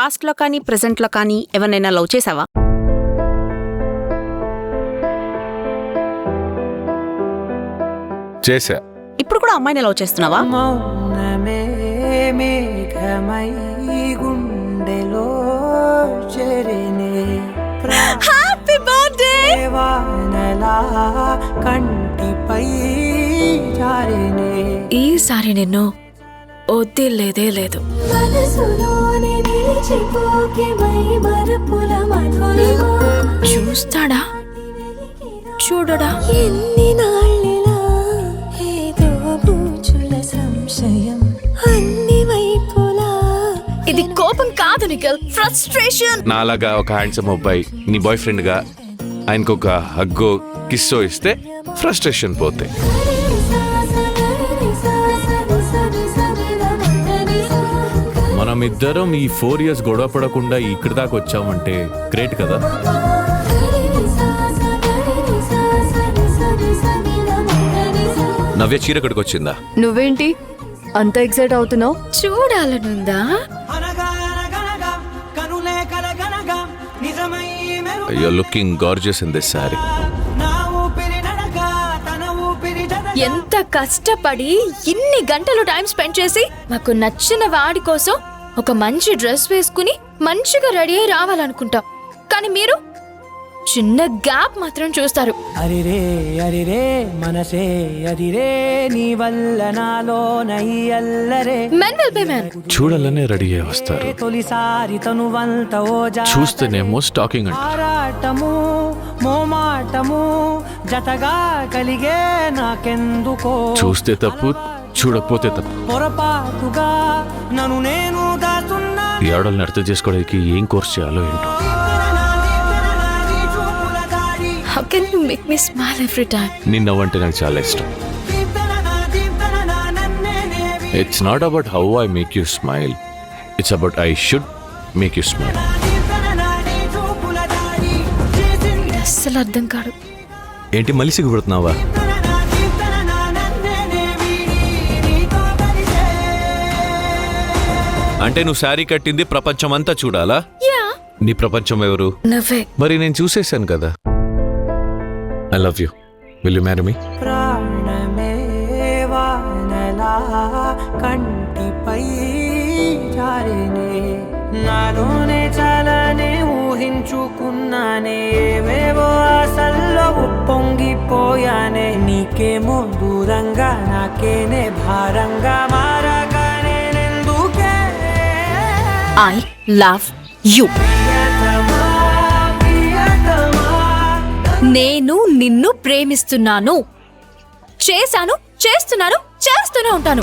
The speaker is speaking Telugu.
పాస్ట్ లో కానీ ప్రెసెంట్ లో కానీ ఎవరినైనా లవ్ చేసావా? చేశా. ఇప్పుడు కూడా అమ్మాయిని లవ్ చేస్తున్నావా? మౌనమే మేఘమై గుండెలో చెరినే హ్యాపీ బర్త్డే! వానలా కంటిపై జారినే ఈసారి నిన్ను వదిలేదే లేదు. చూస్తాడా చూడడా? ఎన్ని నాళ్ళిలా ఏదో బూచుల సంశయం అన్ని వైపులా. ఇది కోపం కాదు నిఖిల్, ఫ్రస్ట్రేషన్. నాలాగా ఒక హ్యాండ్సమ్ అబ్బాయి నీ బాయ్ ఫ్రెండ్ గా ఆయనకు ఒక హగ్గో కిస్సో ఇస్తే ఫ్రస్ట్రేషన్ పోతే. మనమిద్దరం ఈ 4 years గొడవ పడకుండా ఇక్కడి దాకా వచ్చామంటే గ్రేట్ కదా. నవ్య చీరకడికి వచ్చిందా? నువ్వేంటి అంత ఎక్సైట్ అవుతున్నావు? చూడాలనుందా? You're looking gorgeous in this saree. ఎంత కష్టపడి ఇన్ని గంటలు టైం స్పెండ్ చేసి మాకు నచ్చిన వాడి కోసం ఒక మంచి డ్రెస్ వేసుకుని మంచిగా రెడీ అయి రావాలనుకుంటాం, కానీ మీరు చిన్న గ్యాప్ మాత్రం చూస్తారు. అరిరే అరిరే మనసే అరిరే నీ వల్ల నాలో నయ్యల్లరే. Men will be men. చూడాలనే రెడీ అయ్యి వస్తారు, తొలిసారి తనువంత ఓజా చూస్తేనేమో స్టాకింగ్ అంట. ఆరాటము మోమాటము జతగా కలిగే నాకెందుకో. చూస్తే తప్పు, చూడకపోతే తప్పు. పొరపాటుగా నన్ను నేను దాచున్నా. ఈ ఆడల్ని అర్థం చేసుకోవడానికి ఏం కోర్స్ చేయాలో ఏంటో. How can you make me smile every time? నిన్నవంటే నాకు చాలా ఇష్టం. It's not about how I make you smile. It's about I should make you smile. అస్సలు అర్థం కాదు. ఏంటి మళ్ళీ సిగ్గుపడుతున్నావా? అంటే నువ్వు శారీ కట్టింది ప్రపంచం అంతా చూడాలా? యా, నీ ప్రపంచం ఎవరు? నువ్వే. మరి నేను చూసేశాను కదా. I love you. Will you marry me? ప్రాణమే వానలా కంటిపై జారినే నాలోనే చాలానే ఊహించుకున్నానే. ఏవేవో ఆశల్లో ఉప్పొంగిపోయానే. నీకేమో దూరంగా నాకేనే భారంగా మారగానే ఎందుకే. I love you. నేను నిన్ను ప్రేమిస్తున్నాను. చేశాను, చేస్తున్నాను, చేస్తూనే ఉంటాను.